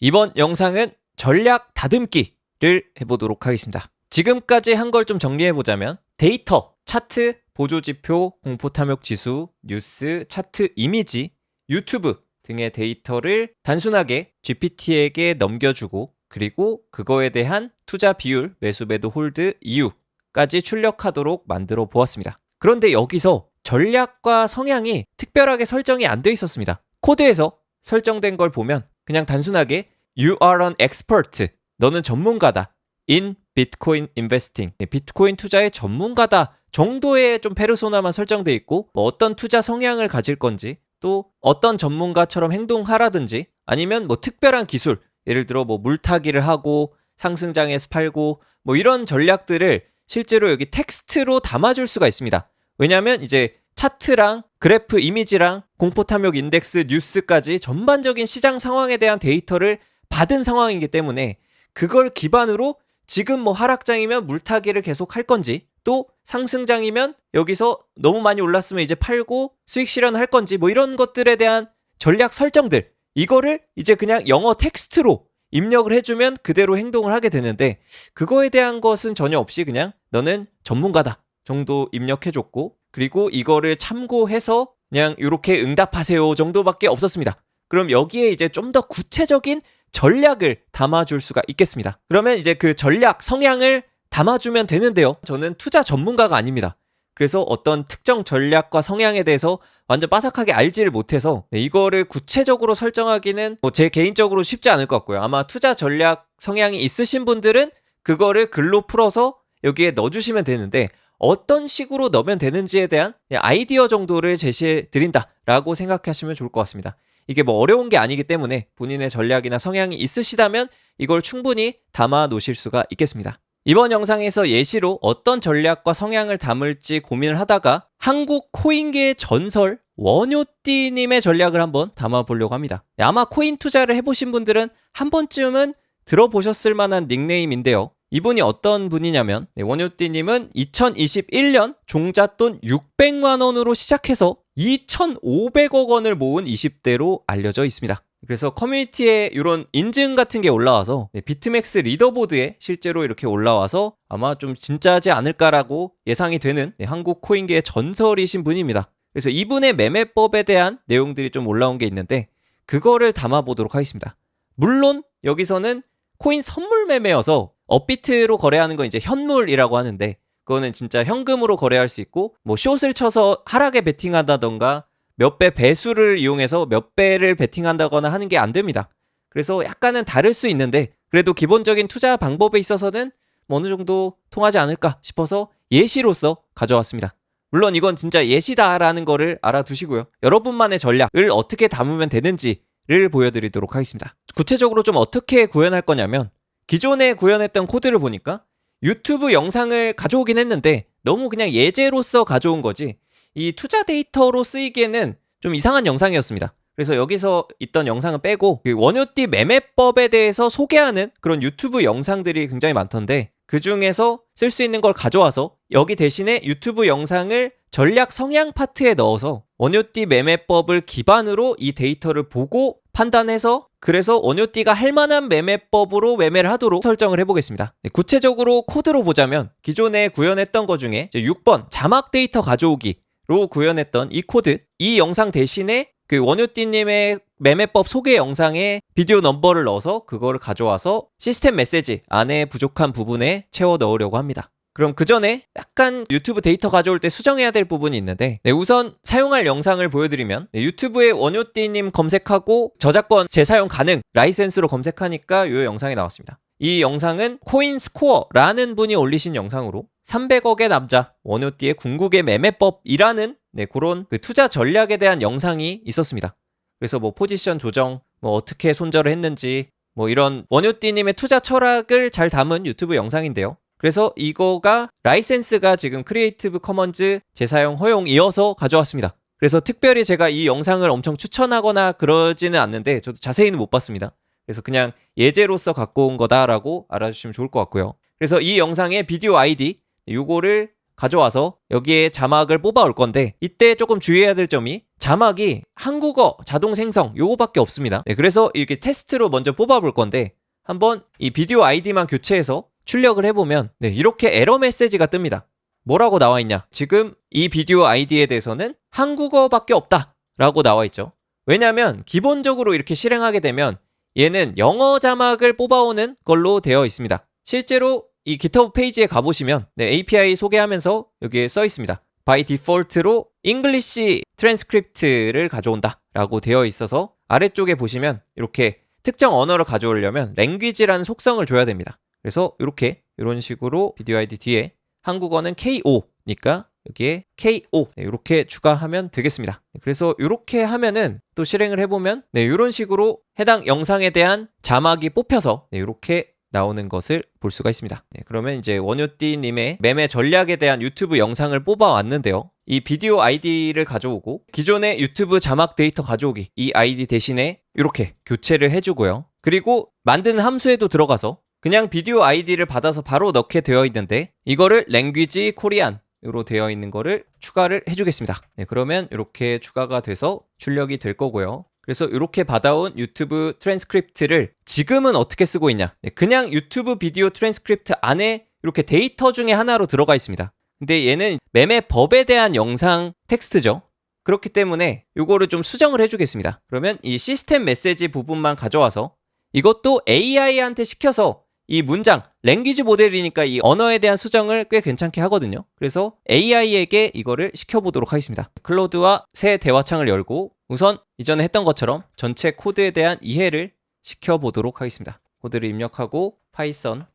이번 영상은 전략 다듬기를 해보도록 하겠습니다. 지금까지 한 걸 좀 정리해보자면 데이터, 차트, 보조지표, 공포탐욕지수, 뉴스, 차트 이미지, 유튜브 등의 데이터를 단순하게 GPT에게 넘겨주고 그리고 그거에 대한 투자 비율, 매수, 매도, 홀드, 이유까지 출력하도록 만들어 보았습니다. 그런데 여기서 전략과 성향이 특별하게 설정이 안 돼 있었습니다. 코드에서 설정된 걸 보면 그냥 단순하게 You are an expert. 너는 전문가다. In Bitcoin investing. 비트코인 투자의 전문가다 정도의 좀 페르소나만 설정돼 있고 뭐 어떤 투자 성향을 가질 건지 또 어떤 전문가처럼 행동하라든지 아니면 뭐 특별한 기술 예를 들어 뭐 물타기를 하고 상승장에서 팔고 뭐 이런 전략들을 실제로 여기 텍스트로 담아줄 수가 있습니다. 왜냐하면 이제 차트랑 그래프 이미지랑 공포탐욕 인덱스 뉴스까지 전반적인 시장 상황에 대한 데이터를 받은 상황이기 때문에 그걸 기반으로 지금 뭐 하락장이면 물타기를 계속 할 건지 또 상승장이면 여기서 너무 많이 올랐으면 이제 팔고 수익 실현할 건지 뭐 이런 것들에 대한 전략 설정들 이거를 이제 그냥 영어 텍스트로 입력을 해주면 그대로 행동을 하게 되는데 그거에 대한 것은 전혀 없이 그냥 너는 전문가다 정도 입력해줬고 그리고 이거를 참고해서 그냥 이렇게 응답하세요 정도밖에 없었습니다. 그럼 여기에 이제 좀 더 구체적인 전략을 담아줄 수가 있겠습니다. 그러면 이제 그 전략 성향을 담아주면 되는데요. 저는 투자 전문가가 아닙니다. 그래서 어떤 특정 전략과 성향에 대해서 완전 빠삭하게 알지를 못해서 이거를 구체적으로 설정하기는 제 개인적으로 쉽지 않을 것 같고요. 아마 투자 전략 성향이 있으신 분들은 그거를 글로 풀어서 여기에 넣어주시면 되는데 어떤 식으로 넣으면 되는지에 대한 아이디어 정도를 제시해 드린다라고 생각하시면 좋을 것 같습니다. 이게 뭐 어려운 게 아니기 때문에 본인의 전략이나 성향이 있으시다면 이걸 충분히 담아 놓으실 수가 있겠습니다. 이번 영상에서 예시로 어떤 전략과 성향을 담을지 고민을 하다가 한국 코인계의 전설 원효띠님의 전략을 한번 담아보려고 합니다. 아마 코인 투자를 해보신 분들은 한 번쯤은 들어보셨을 만한 닉네임인데요. 이분이 어떤 분이냐면 원효띠님은 2021년 종잣돈 600만 원으로 시작해서 2,500억 원을 모은 20대로 알려져 있습니다. 그래서 커뮤니티에 이런 인증 같은 게 올라와서 비트맥스 리더보드에 실제로 이렇게 올라와서 아마 좀 진짜지 않을까라고 예상이 되는 한국 코인계의 전설이신 분입니다. 그래서 이분의 매매법에 대한 내용들이 좀 올라온 게 있는데 그거를 담아보도록 하겠습니다. 물론 여기서는 코인 선물 매매여서 업비트로 거래하는 건 이제 현물이라고 하는데 그거는 진짜 현금으로 거래할 수 있고 뭐 숏을 쳐서 하락에 베팅한다던가 몇 배 배수를 이용해서 몇 배를 베팅한다거나 하는 게 안 됩니다. 그래서 약간은 다를 수 있는데 그래도 기본적인 투자 방법에 있어서는 뭐 어느 정도 통하지 않을까 싶어서 예시로서 가져왔습니다. 물론 이건 진짜 예시다라는 거를 알아두시고요. 여러분만의 전략을 어떻게 담으면 되는지를 보여드리도록 하겠습니다. 구체적으로 좀 어떻게 구현할 거냐면 기존에 구현했던 코드를 보니까 유튜브 영상을 가져오긴 했는데 너무 그냥 예제로서 가져온 거지 이 투자 데이터로 쓰이기에는 좀 이상한 영상이었습니다. 그래서 여기서 있던 영상은 빼고 원효띠 매매법에 대해서 소개하는 그런 유튜브 영상들이 굉장히 많던데 그 중에서 쓸 수 있는 걸 가져와서 여기 대신에 유튜브 영상을 전략 성향 파트에 넣어서 원효띠 매매법을 기반으로 이 데이터를 보고 판단해서 그래서 원효띠가 할 만한 매매법으로 매매를 하도록 설정을 해보겠습니다. 구체적으로 코드로 보자면 기존에 구현했던 것 중에 6번 자막 데이터 가져오기로 구현했던 이 코드 이 영상 대신에 그 원효띠님의 매매법 소개 영상에 비디오 넘버를 넣어서 그거를 가져와서 시스템 메시지 안에 부족한 부분에 채워 넣으려고 합니다. 그럼 그 전에 약간 유튜브 데이터 가져올 때 수정해야 될 부분이 있는데 우선 사용할 영상을 보여드리면 유튜브에 원효띠님 검색하고 저작권 재사용 가능 라이센스로 검색하니까 이 영상이 나왔습니다. 이 영상은 코인스코어라는 분이 올리신 영상으로 300억의 남자 원효띠의 궁극의 매매법이라는 그런 그 투자 전략에 대한 영상이 있었습니다. 그래서 뭐 포지션 조정, 뭐 어떻게 손절을 했는지 뭐 이런 원효띠님의 투자 철학을 잘 담은 유튜브 영상인데요. 그래서 이거가 라이센스가 지금 크리에이티브 커먼즈 재사용 허용이어서 가져왔습니다. 그래서 특별히 제가 이 영상을 엄청 추천하거나 그러지는 않는데 저도 자세히는 못 봤습니다. 그래서 그냥 예제로서 갖고 온 거다라고 알아주시면 좋을 것 같고요. 그래서 이 영상의 비디오 아이디 요거를 가져와서 여기에 자막을 뽑아올 건데 이때 조금 주의해야 될 점이 자막이 한국어 자동 생성 요거밖에 없습니다. 네, 그래서 이렇게 테스트로 먼저 뽑아볼 건데 한번 이 비디오 아이디만 교체해서 출력을 해보면 네, 이렇게 에러 메시지가 뜹니다. 뭐라고 나와 있냐? 지금 이 비디오 아이디에 대해서는 한국어밖에 없다 라고 나와 있죠. 왜냐하면 기본적으로 이렇게 실행하게 되면 얘는 영어 자막을 뽑아오는 걸로 되어 있습니다. 실제로 이 GitHub 페이지에 가보시면 네, API 소개하면서 여기에 써 있습니다. by default로 English transcript를 가져온다 라고 되어 있어서 아래쪽에 보시면 이렇게 특정 언어를 가져오려면 language라는 속성을 줘야 됩니다. 그래서 이런 식으로 비디오 아이디 뒤에 한국어는 KO니까 여기에 KO 이렇게 추가하면 되겠습니다. 그래서 이렇게 하면은 또 실행을 해보면 이런 식으로 해당 영상에 대한 자막이 뽑혀서 이렇게 나오는 것을 볼 수가 있습니다. 그러면 이제 원효띠님의 매매 전략에 대한 유튜브 영상을 뽑아왔는데요. 이 비디오 아이디를 가져오고 기존의 유튜브 자막 데이터 가져오기 이 아이디 대신에 이렇게 교체를 해주고요. 그리고 만든 함수에도 들어가서 그냥 비디오 아이디를 받아서 바로 넣게 되어 있는데 이거를 language korean으로 되어 있는 거를 추가를 해주겠습니다. 그러면 이렇게 추가가 돼서 출력이 될 거고요. 그래서 이렇게 받아온 유튜브 트랜스크립트를 지금은 어떻게 쓰고 있냐? 그냥 유튜브 비디오 트랜스크립트 안에 이렇게 데이터 중에 하나로 들어가 있습니다. 근데 얘는 매매법에 대한 영상 텍스트죠. 그렇기 때문에 이거를 좀 수정을 해주겠습니다. 그러면 이 시스템 메시지 부분만 가져와서 이것도 AI한테 시켜서 이 문장, 랭귀지 모델이니까 이 언어에 대한 수정을 꽤 괜찮게 하거든요. 그래서 AI에게 이거를 시켜보도록 하겠습니다. 클로드와 새 대화창을 열고 우선 이전에 했던 것처럼 전체 코드에 대한 이해를 시켜보도록 하겠습니다. 코드를 입력하고 파이썬으로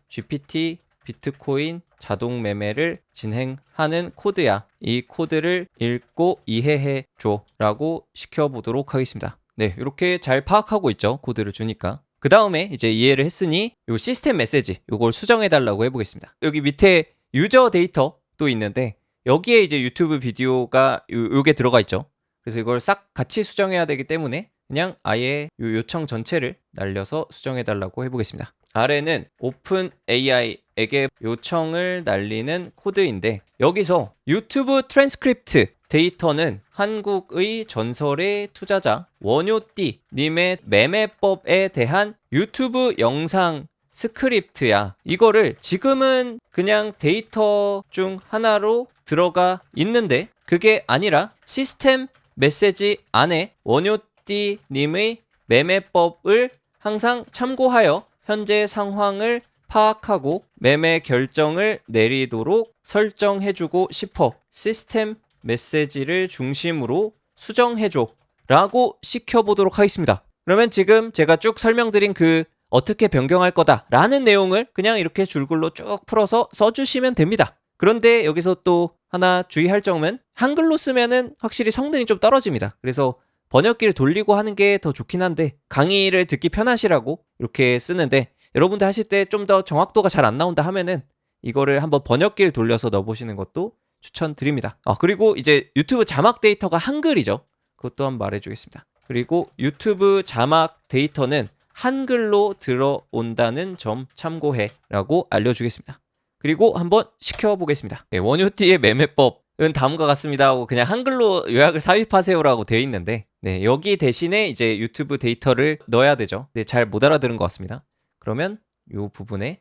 GPT 비트코인 자동 매매를 진행하는 코드야. 이 코드를 읽고 이해해 줘 라고 시켜보도록 하겠습니다. 네, 이렇게 잘 파악하고 있죠. 코드를 주니까. 그 다음에 이제 이해를 했으니 요 시스템 메시지 요걸 수정해 달라고 해보겠습니다. 여기 밑에 유저 데이터도 있는데 여기에 이제 유튜브 비디오가 요게 들어가 있죠. 그래서 이걸 싹 같이 수정해야 되기 때문에 그냥 아예 요 요청 전체를 날려서 수정해 달라고 해보겠습니다. 아래는 OpenAI에게 요청을 날리는 코드인데 여기서 유튜브 트랜스크립트 데이터는 한국의 전설의 투자자 원효띠 님의 매매법에 대한 유튜브 영상 스크립트야. 이거를 지금은 그냥 데이터 중 하나로 들어가 있는데 그게 아니라 시스템 메시지 안에 원효띠 님의 매매법을 항상 참고하여 현재 상황을 파악하고 매매 결정을 내리도록 설정해주고 싶어. 시스템 메시지를 중심으로 수정해줘 라고 시켜보도록 하겠습니다. 그러면 지금 제가 쭉 설명드린 그 어떻게 변경할 거다 라는 내용을 그냥 이렇게 줄글로 쭉 풀어서 써주시면 됩니다. 그런데 여기서 또 하나 주의할 점은 한글로 쓰면은 확실히 성능이 좀 떨어집니다. 그래서 번역기를 돌리고 하는 게 더 좋긴 한데 강의를 듣기 편하시라고 이렇게 쓰는데 여러분들 하실 때 좀 더 정확도가 잘 안 나온다 하면은 이거를 한번 번역기를 돌려서 넣어보시는 것도 추천드립니다. 그리고 이제 유튜브 자막 데이터가 한글이죠. 그것도 한번 말해주겠습니다. 그리고 유튜브 자막 데이터는 한글로 들어온다는 점 참고해 라고 알려주겠습니다. 그리고 한번 시켜보겠습니다. 원효띠의 매매법은 다음과 같습니다 하고 그냥 한글로 요약을 삽입하세요라고 되어 있는데 여기 대신에 이제 유튜브 데이터를 넣어야 되죠. 잘 못 알아들은 것 같습니다. 그러면 이 부분에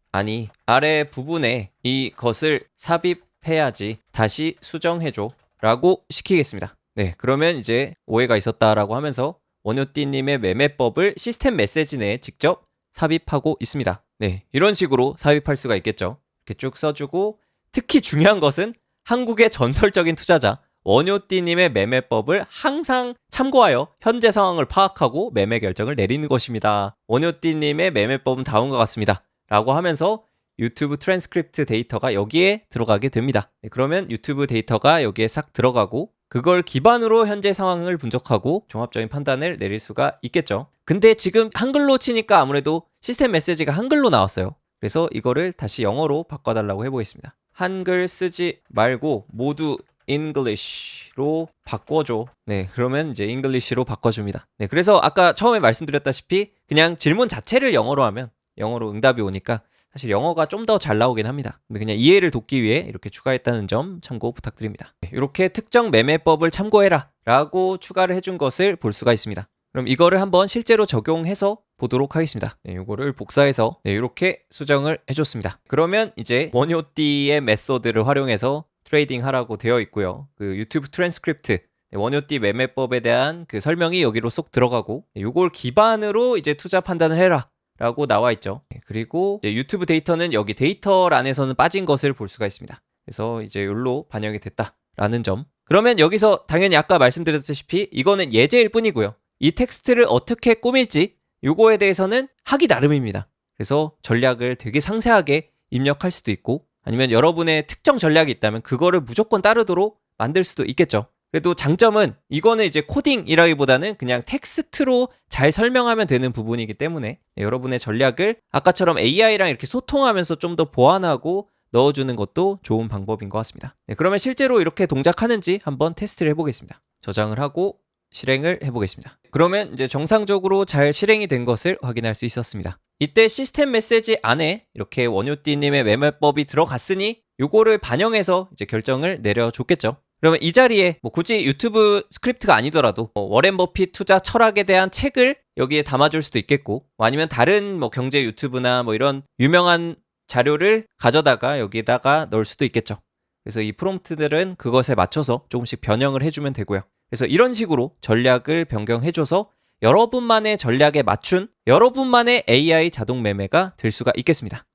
아래 부분에 이것을 삽입해야지 다시 수정해줘 라고 시키겠습니다. 그러면 이제 오해가 있었다라고 하면서 원효띠님의 매매법을 시스템 메시지 내에 직접 삽입하고 있습니다. 이런 식으로 삽입할 수가 있겠죠. 이렇게 쭉 써주고 특히 중요한 것은 한국의 전설적인 투자자 원효띠님의 매매법을 항상 참고하여 현재 상황을 파악하고 매매 결정을 내리는 것입니다. 원효띠님의 매매법은 다음과 같습니다. 라고 하면서 유튜브 트랜스크립트 데이터가 여기에 들어가게 됩니다. 그러면 유튜브 데이터가 여기에 싹 들어가고 그걸 기반으로 현재 상황을 분석하고 종합적인 판단을 내릴 수가 있겠죠. 근데 지금 한글로 치니까 아무래도 시스템 메시지가 한글로 나왔어요. 그래서 이거를 다시 영어로 바꿔달라고 해보겠습니다. 한글 쓰지 말고 모두 English로 바꿔줘. 그러면 이제 English로 바꿔줍니다. 그래서 아까 처음에 말씀드렸다시피 그냥 질문 자체를 영어로 하면 영어로 응답이 오니까 사실 영어가 좀 더 잘 나오긴 합니다. 근데 그냥 이해를 돕기 위해 이렇게 추가했다는 점 참고 부탁드립니다. 이렇게 특정 매매법을 참고해라 라고 추가를 해준 것을 볼 수가 있습니다. 그럼 이거를 한번 실제로 적용해서 보도록 하겠습니다. 이거를 복사해서 이렇게 수정을 해줬습니다. 그러면 이제 원효띠의 메소드를 활용해서 트레이딩 하라고 되어 있고요. 그 유튜브 트랜스크립트 원효띠 매매법에 대한 그 설명이 여기로 쏙 들어가고 이걸 기반으로 이제 투자 판단을 해라 라고 나와 있죠. 그리고 이제 유튜브 데이터는 여기 데이터란에서는 빠진 것을 볼 수가 있습니다. 그래서 이제 여기로 반영이 됐다라는 점. 그러면 여기서 당연히 아까 말씀드렸다시피 이거는 예제일 뿐이고요. 이 텍스트를 어떻게 꾸밀지 요거에 대해서는 하기 나름입니다. 그래서 전략을 되게 상세하게 입력할 수도 있고 아니면 여러분의 특정 전략이 있다면 그거를 무조건 따르도록 만들 수도 있겠죠. 그래도 장점은 이거는 이제 코딩이라기보다는 그냥 텍스트로 잘 설명하면 되는 부분이기 때문에 여러분의 전략을 아까처럼 AI랑 이렇게 소통하면서 좀 더 보완하고 넣어주는 것도 좋은 방법인 것 같습니다. 그러면 실제로 이렇게 동작하는지 한번 테스트를 해보겠습니다. 저장을 하고 실행을 해보겠습니다. 그러면 이제 정상적으로 잘 실행이 된 것을 확인할 수 있었습니다. 이때 시스템 메시지 안에 이렇게 원효띠님의 매매법이 들어갔으니 요거를 반영해서 이제 결정을 내려줬겠죠. 그러면 이 자리에 뭐 굳이 유튜브 스크립트가 아니더라도 워렌 버핏 투자 철학에 대한 책을 여기에 담아줄 수도 있겠고 아니면 다른 뭐 경제 유튜브나 뭐 이런 유명한 자료를 가져다가 여기다가 넣을 수도 있겠죠. 그래서 이 프롬프트들은 그것에 맞춰서 조금씩 변형을 해주면 되고요. 그래서 이런 식으로 전략을 변경해줘서 여러분만의 전략에 맞춘 여러분만의 AI 자동 매매가 될 수가 있겠습니다.